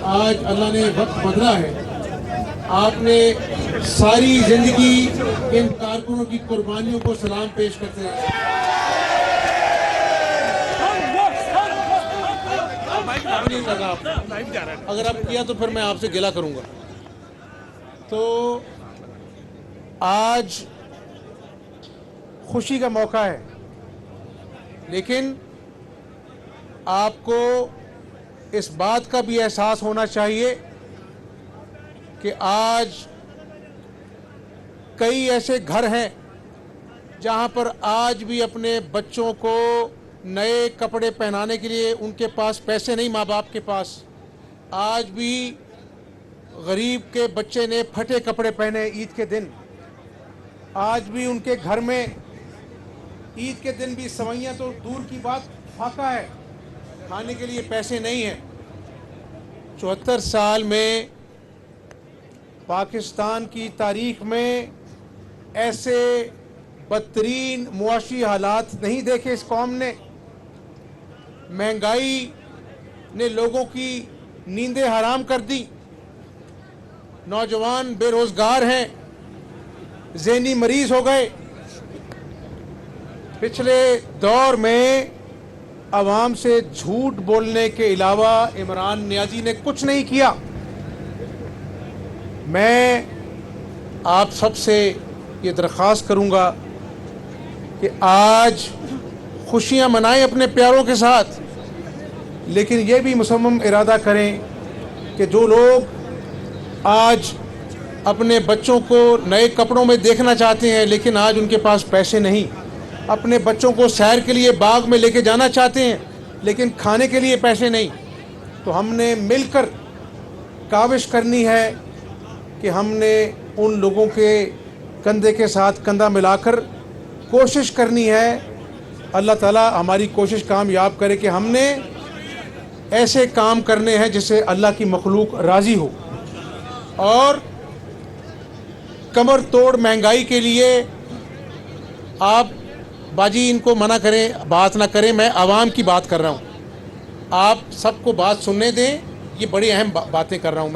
آج اللہ نے وقت بدلا ہے. آپ نے ساری زندگی ان کارکنوں کی قربانیوں کو سلام پیش کرتے ہیں. نہیں لگا آپ نے. اگر آپ کیا تو پھر میں آپ سے گلہ کروں گا. تو آج خوشی کا موقع ہے، لیکن آپ کو اس بات کا بھی احساس ہونا چاہیے کہ آج کئی ایسے گھر ہیں جہاں پر آج بھی اپنے بچوں کو نئے کپڑے پہنانے کے لیے ان کے پاس پیسے نہیں، ماں باپ کے پاس. آج بھی غریب کے بچے نے پھٹے کپڑے پہنے عید کے دن. آج بھی ان کے گھر میں عید کے دن بھی سوئیاں تو دور کی بات، پھاقا ہے، کھانے کے لیے پیسے نہیں ہیں. 74 سال میں پاکستان کی تاریخ میں ایسے بدترین معاشی حالات نہیں دیکھے اس قوم نے. مہنگائی نے لوگوں کی نیندیں حرام کر دی. نوجوان بے روزگار ہیں، ذہنی مریض ہو گئے. پچھلے دور میں عوام سے جھوٹ بولنے کے علاوہ عمران نیازی نے کچھ نہیں کیا. میں آپ سب سے یہ درخواست کروں گا کہ آج خوشیاں منائیں اپنے پیاروں کے ساتھ، لیکن یہ بھی مصمم ارادہ کریں کہ جو لوگ آج اپنے بچوں کو نئے کپڑوں میں دیکھنا چاہتے ہیں لیکن آج ان کے پاس پیسے نہیں، اپنے بچوں کو سیر کے لیے باغ میں لے کے جانا چاہتے ہیں لیکن کھانے کے لیے پیسے نہیں، تو ہم نے مل کر کاوش کرنی ہے کہ ہم نے ان لوگوں کے کندھے کے ساتھ کندھا ملا کر کوشش کرنی ہے. اللہ تعالیٰ ہماری کوشش کامیاب کرے کہ ہم نے ایسے کام کرنے ہیں جس سے اللہ کی مخلوق راضی ہو. اور کمر توڑ مہنگائی کے لیے آپ باجی ان کو منع کریں، بات نہ کریں. میں عوام کی بات کر رہا ہوں، آپ سب کو بات سننے دیں. یہ بڑی اہم باتیں کر رہا ہوں.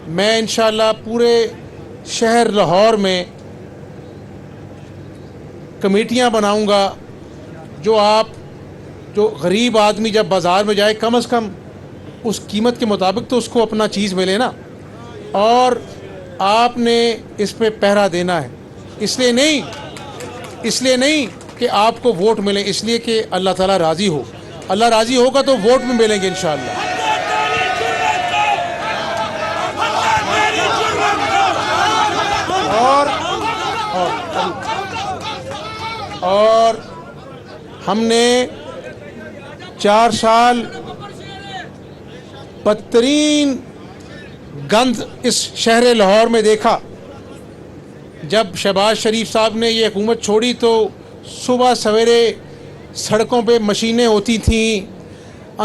میں انشاءاللہ پورے شہر لاہور میں کمیٹیاں بناؤں گا. جو غریب آدمی جب بازار میں جائے کم از کم اس قیمت کے مطابق تو اس کو اپنا چیز ملے نا. اور آپ نے اس پہ پہرا دینا ہے. اس لیے نہیں کہ آپ کو ووٹ ملیں، اس لیے کہ اللہ تعالیٰ راضی ہو. اللہ راضی ہوگا تو ووٹ بھی ملیں گے انشاءاللہ. اور ہم نے 4 سال بدترین گند اس شہر لاہور میں دیکھا. جب شہباز شریف صاحب نے یہ حکومت چھوڑی تو صبح سویرے سڑکوں پہ مشینیں ہوتی تھیں،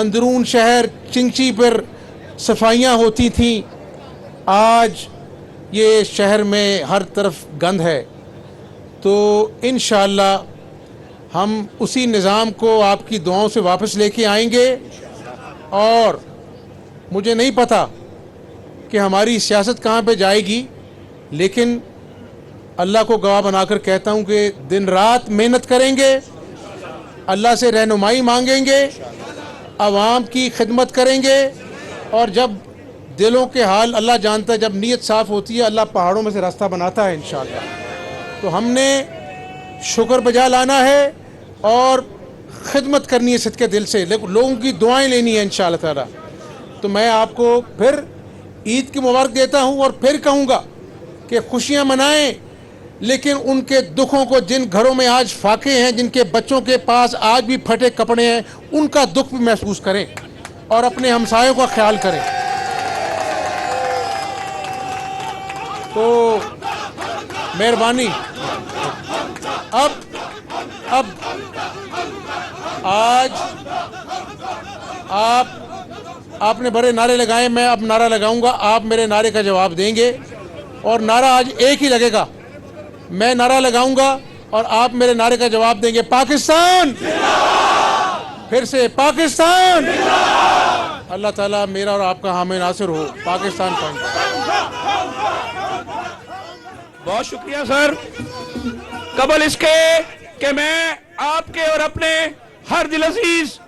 اندرون شہر چنچی پر صفائیاں ہوتی تھیں. آج یہ شہر میں ہر طرف گند ہے. تو انشاءاللہ ہم اسی نظام کو آپ کی دعاؤں سے واپس لے کے آئیں گے. اور مجھے نہیں پتہ کہ ہماری سیاست کہاں پہ جائے گی، لیکن اللہ کو گواہ بنا کر کہتا ہوں کہ دن رات محنت کریں گے، اللہ سے رہنمائی مانگیں گے، عوام کی خدمت کریں گے. اور جب دلوں کے حال اللہ جانتا ہے، جب نیت صاف ہوتی ہے اللہ پہاڑوں میں سے راستہ بناتا ہے انشاءاللہ. تو ہم نے شکر بجا لانا ہے اور خدمت کرنی ہے صدقے دل سے، لوگوں کی دعائیں لینی ہے انشاءاللہ تعالی. تو میں آپ کو پھر عید کی مبارک دیتا ہوں اور پھر کہوں گا کہ خوشیاں منائیں، لیکن ان کے دکھوں کو، جن گھروں میں آج فاقے ہیں، جن کے بچوں کے پاس آج بھی پھٹے کپڑے ہیں، ان کا دکھ بھی محسوس کریں اور اپنے ہمسایوں کا خیال کریں. تو مہربانی اب آج آپ نے بڑے نعرے لگائے، میں اب نعرہ لگاؤں گا، آپ میرے نعرے کا جواب دیں گے. اور نعرہ آج ایک ہی لگے گا. میں نعرہ لگاؤں گا اور آپ میرے نعرے کا جواب دیں گے. پاکستان، پھر سے پاکستان. اللہ تعالیٰ میرا اور آپ کا حامی ناصر ہو. پاکستان فائنل. بہت شکریہ سر. قبل اس کے کہ میں آپ کے اور اپنے ہر دل عزیز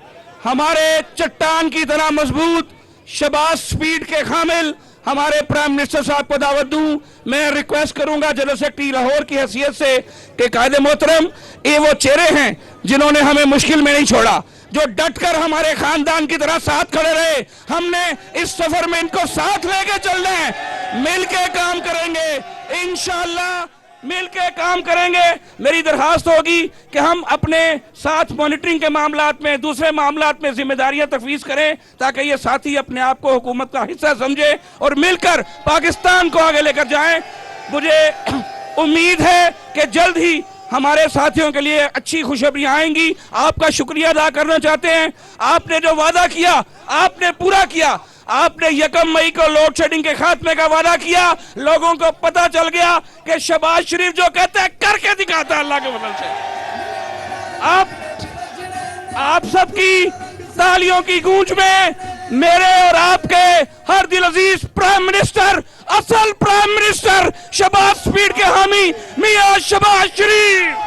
ہمارے چٹان کی طرح مضبوط شباز سپیڈ کے حامل ہمارے پرائم منسٹر صاحب کو دعوت دوں، میں ریکویسٹ کروں گا جنرل سیکرٹری لاہور کی حیثیت سے کہ قائد محترم یہ وہ چہرے ہیں جنہوں نے ہمیں مشکل میں نہیں چھوڑا، جو ڈٹ کر ہمارے خاندان کی طرح ساتھ کھڑے رہے. ہم نے اس سفر میں ان کو ساتھ لے کے چلنا ہے، مل کے کام کریں گے انشاءاللہ، مل کے کام کریں گے. میری درخواست ہوگی کہ ہم اپنے ساتھ مانیٹرنگ کے معاملات میں، دوسرے معاملات میں ذمہ داریاں تفویض کریں تاکہ یہ ساتھی اپنے آپ کو حکومت کا حصہ سمجھے اور مل کر پاکستان کو آگے لے کر جائیں. مجھے امید ہے کہ جلد ہی ہمارے ساتھیوں کے لیے اچھی خوشخبریاں آئیں گی. آپ کا شکریہ ادا کرنا چاہتے ہیں. آپ نے جو وعدہ کیا آپ نے پورا کیا. آپ نے 1 مئی کو لوڈ شیڈنگ کے خاتمے کا وعدہ کیا. لوگوں کو پتا چل گیا کہ شہباز شریف جو کہتا ہے کر کے دکھاتا ہے اللہ کے فضل سے. آپ سب کی تالیوں کی گونج میں میرے اور آپ کے ہر دل عزیز پرائم منسٹر، اصل پرائم منسٹر شہباز سپیڈ کے حامی میاں شہباز شریف.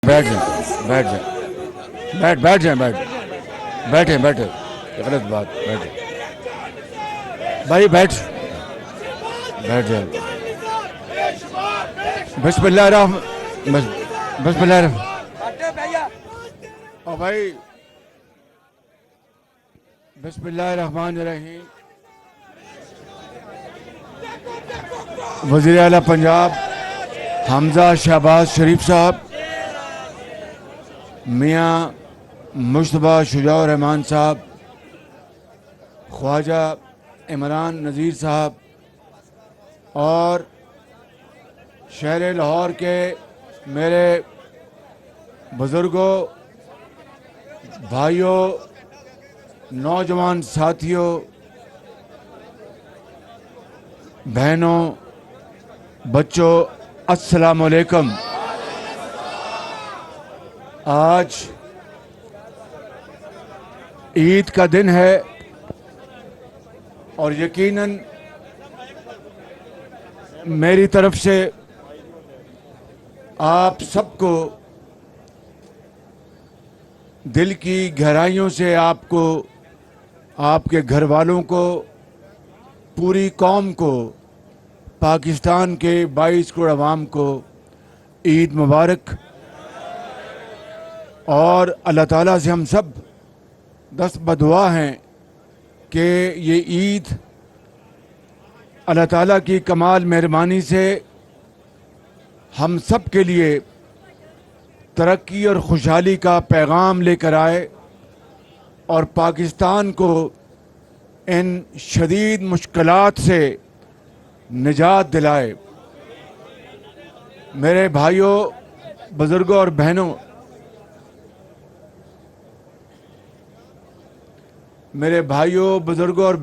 بیٹھ جائیں بیٹھ جائیں بیٹھ جائیں بیٹھیں یہ غلط بات. بیٹھیں بھائی بیٹھ جائیں. بسم اللہ الرحمن اور بھائی بسم اللہ الرحمن الرحیم. وزیر اعلیٰ پنجاب حمزہ شہباز شریف صاحب، میاں مشتبہ شجاع الرحمان صاحب، خواجہ عمران نذیر صاحب اور شہر لاہور کے میرے بزرگوں، بھائیوں، نوجوان ساتھیوں، بہنوں، بچوں، السلام علیکم. آج عید کا دن ہے اور یقیناً میری طرف سے آپ سب کو دل کی گہرائیوں سے آپ کو، آپ کے گھر والوں کو، پوری قوم کو، پاکستان کے 22 کروڑ عوام کو عید مبارک. اور اللہ تعالیٰ سے ہم سب دست بدعا ہیں کہ یہ عید اللہ تعالیٰ کی کمال مہربانی سے ہم سب کے لیے ترقی اور خوشحالی کا پیغام لے کر آئے اور پاکستان کو ان شدید مشکلات سے نجات دلائے. میرے بھائیوں، بزرگوں اور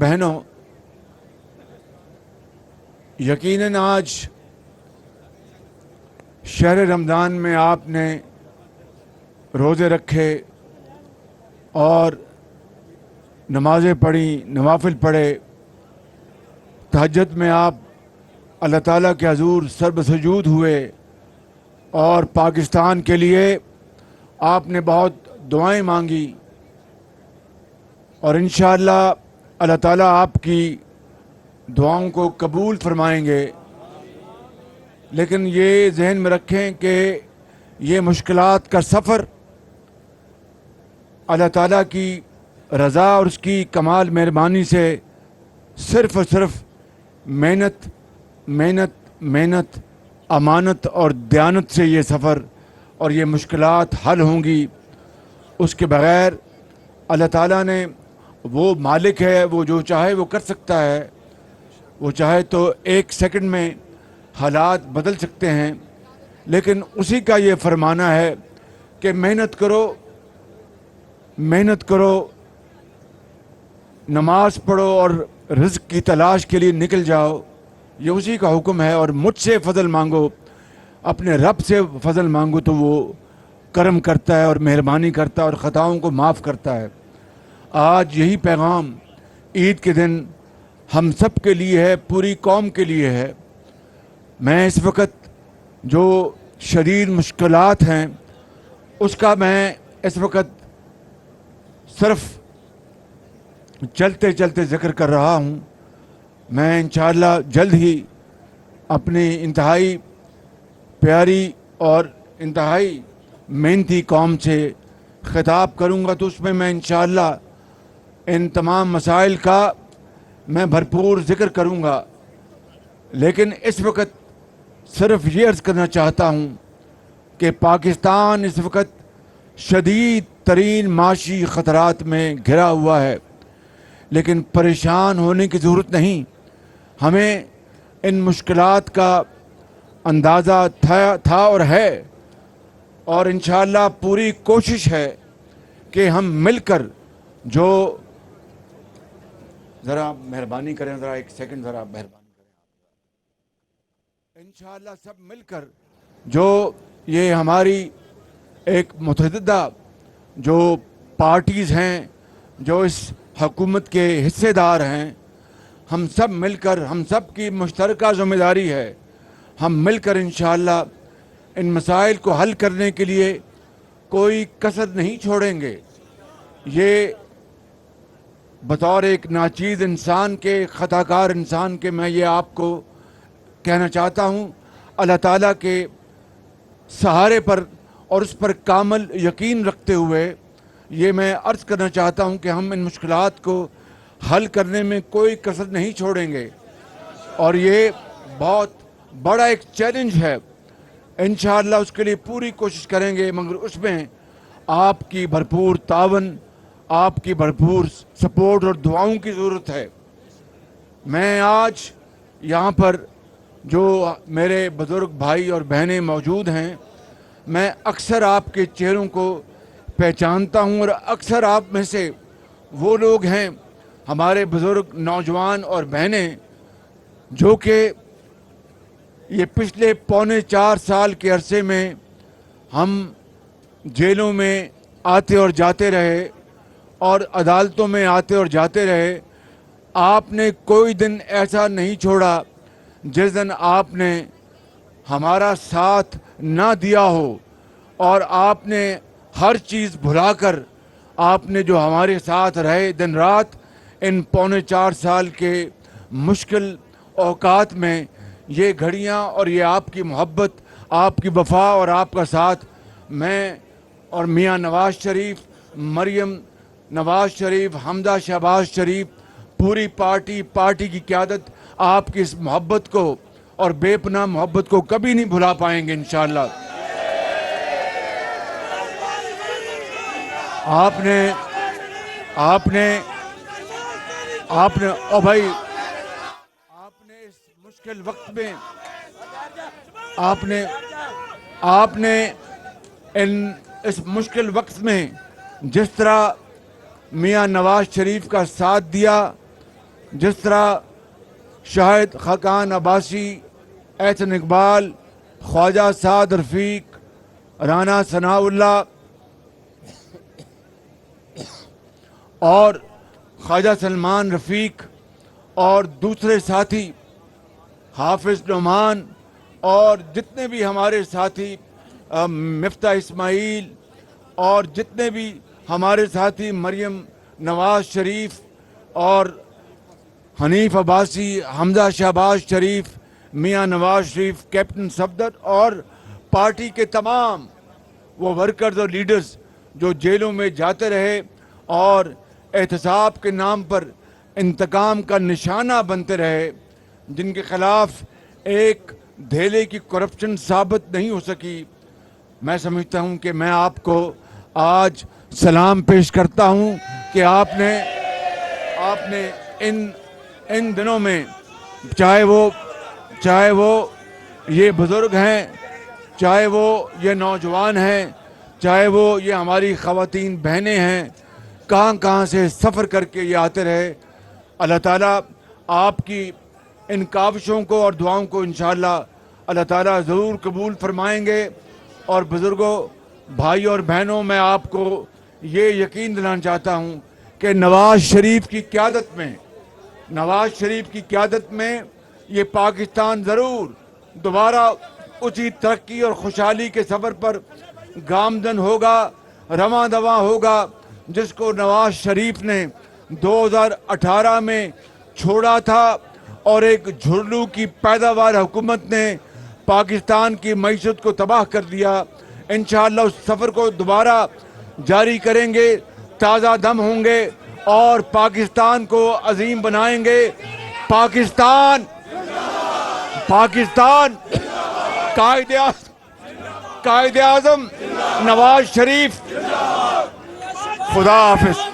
بہنوں، یقیناً آج شہر رمضان میں آپ نے روزے رکھے اور نمازیں پڑھیں، نوافل پڑھے. تہجد میں آپ اللہ تعالیٰ کے حضور سر بسجود ہوئے اور پاکستان کے لیے آپ نے بہت دعائیں مانگی اور انشاءاللہ اللہ تعالیٰ آپ کی دعاؤں کو قبول فرمائیں گے. لیکن یہ ذہن میں رکھیں کہ یہ مشکلات کا سفر اللہ تعالیٰ کی رضا اور اس کی کمال مہربانی سے صرف اور صرف محنت محنت محنت امانت اور دیانت سے یہ سفر اور یہ مشکلات حل ہوں گی. اس کے بغیر اللہ تعالیٰ نے، وہ مالک ہے، وہ جو چاہے وہ کر سکتا ہے. وہ چاہے تو 1 سیکنڈ میں حالات بدل سکتے ہیں، لیکن اسی کا یہ فرمانا ہے کہ محنت کرو، محنت کرو، نماز پڑھو اور رزق کی تلاش کے لیے نکل جاؤ. یہ اسی کا حکم ہے، اور مجھ سے فضل مانگو، اپنے رب سے فضل مانگو تو وہ کرم کرتا ہے اور مہربانی کرتا ہے اور خطاؤں کو معاف کرتا ہے۔ آج یہی پیغام عید کے دن ہم سب کے لیے ہے، پوری قوم کے لیے ہے۔ میں اس وقت جو شدید مشکلات ہیں اس کا میں اس وقت صرف چلتے چلتے ذکر کر رہا ہوں۔ میں انشاءاللہ جلد ہی اپنی انتہائی پیاری اور انتہائی محنتی قوم سے خطاب کروں گا، تو اس میں انشاءاللہ ان تمام مسائل کا میں بھرپور ذکر کروں گا۔ لیکن اس وقت صرف یہ عرض کرنا چاہتا ہوں کہ پاکستان اس وقت شدید ترین معاشی خطرات میں گھرا ہوا ہے، لیکن پریشان ہونے کی ضرورت نہیں۔ ہمیں ان مشکلات کا اندازہ تھا اور ہے، اور انشاءاللہ پوری کوشش ہے کہ ہم مل کر جو ذرا مہربانی کریں، ذرا ایک سیکنڈ ذرا مہربانی کریں، انشاءاللہ سب مل کر جو یہ ہماری ایک متحدہ جو پارٹیز ہیں جو اس حکومت کے حصے دار ہیں، ہم سب مل کر، ہم سب کی مشترکہ ذمہ داری ہے، ہم مل کر انشاءاللہ ان مسائل کو حل کرنے کے لیے کوئی کسر نہیں چھوڑیں گے۔ یہ بطور ایک ناچیز انسان کے، خطا کار انسان کے، میں یہ آپ کو کہنا چاہتا ہوں، اللہ تعالیٰ کے سہارے پر اور اس پر کامل یقین رکھتے ہوئے یہ میں عرض کرنا چاہتا ہوں کہ ہم ان مشکلات کو حل کرنے میں کوئی کسر نہیں چھوڑیں گے، اور یہ بہت بڑا ایک چیلنج ہے۔ انشاءاللہ اس کے لیے پوری کوشش کریں گے، مگر اس میں آپ کی بھرپور تعاون، آپ کی بھرپور سپورٹ اور دعاؤں کی ضرورت ہے۔ میں آج یہاں پر جو میرے بزرگ بھائی اور بہنیں موجود ہیں، میں اکثر آپ کے چہروں کو پہچانتا ہوں، اور اکثر آپ میں سے وہ لوگ ہیں، ہمارے بزرگ نوجوان اور بہنیں، جو کہ یہ پچھلے پونے 4 سال کے عرصے میں ہم جیلوں میں آتے اور جاتے رہے اور عدالتوں میں آتے اور جاتے رہے۔ آپ نے کوئی دن ایسا نہیں چھوڑا جس دن آپ نے ہمارا ساتھ نہ دیا ہو، اور آپ نے ہر چیز بھلا کر آپ نے جو ہمارے ساتھ رہے دن رات ان پونے 4 سال کے مشکل اوقات میں، یہ گھڑیاں اور یہ آپ کی محبت، آپ کی وفا اور آپ کا ساتھ، میں اور میاں نواز شریف، مریم نواز شریف، حمزہ شہباز شریف، پوری پارٹی کی قیادت آپ کی اس محبت کو اور بے پناہ محبت کو کبھی نہیں بھلا پائیں گے انشاءاللہ۔ آپ نے او بھائی، آپ نے اس مشکل وقت میں آپ نے اس مشکل وقت میں جس طرح میاں نواز شریف کا ساتھ دیا، جس طرح شاہد خاقان عباسی، احسن اقبال، خواجہ سعد رفیق، رانا ثناء اللہ اور خواجہ سلمان رفیق اور دوسرے ساتھی، حافظ نعمان، اور جتنے بھی ہمارے ساتھی، مفتاح اسماعیل، اور جتنے بھی ہمارے ساتھی، مریم نواز شریف اور حنیف عباسی، حمزہ شہباز شریف، میاں نواز شریف، کیپٹن صفدر، اور پارٹی کے تمام وہ ورکرز اور لیڈرز جو جیلوں میں جاتے رہے اور احتساب کے نام پر انتقام کا نشانہ بنتے رہے، جن کے خلاف ایک دھیلے کی کرپشن ثابت نہیں ہو سکی، میں سمجھتا ہوں کہ میں آپ کو آج سلام پیش کرتا ہوں کہ آپ نے ان دنوں میں، چاہے وہ یہ بزرگ ہیں، چاہے وہ یہ نوجوان ہیں، چاہے وہ یہ ہماری خواتین بہنیں ہیں، کہاں سے سفر کر کے یہ آتے رہے۔ اللہ تعالیٰ آپ کی ان کاوشوں کو اور دعاؤں کو انشاءاللہ اللہ تعالیٰ ضرور قبول فرمائیں گے. اور بزرگوں، بھائی اور بہنوں، میں آپ کو یہ یقین دلانا چاہتا ہوں کہ نواز شریف کی قیادت میں یہ پاکستان ضرور دوبارہ اسی ترقی اور خوشحالی کے سفر پر گامزن ہوگا، رواں دواں ہوگا، جس کو نواز شریف نے 2018 میں چھوڑا تھا. اور ایک جھرلو کی پیداوار حکومت نے پاکستان کی معیشت کو تباہ کر دیا. انشاءاللہ اس سفر کو دوبارہ جاری کریں گے، تازہ دم ہوں گے اور پاکستان کو عظیم بنائیں گے. پاکستان قائد اعظم نواز شریف. خدا حافظ.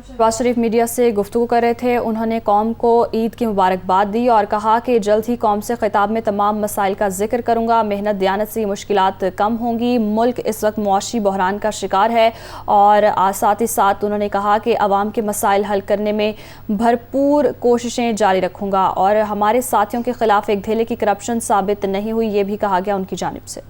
شہباز شریف میڈیا سے گفتگو کر رہے تھے. انہوں نے قوم کو عید کی مبارکباد دی اور کہا کہ جلد ہی قوم سے خطاب میں تمام مسائل کا ذکر کروں گا. محنت دیانت سے مشکلات کم ہوں گی. ملک اس وقت معاشی بحران کا شکار ہے اور ساتھ ہی ساتھ انہوں نے کہا کہ عوام کے مسائل حل کرنے میں بھرپور کوششیں جاری رکھوں گا اور ہمارے ساتھیوں کے خلاف ایک دھیلے کی کرپشن ثابت نہیں ہوئی، یہ بھی کہا گیا ان کی جانب سے.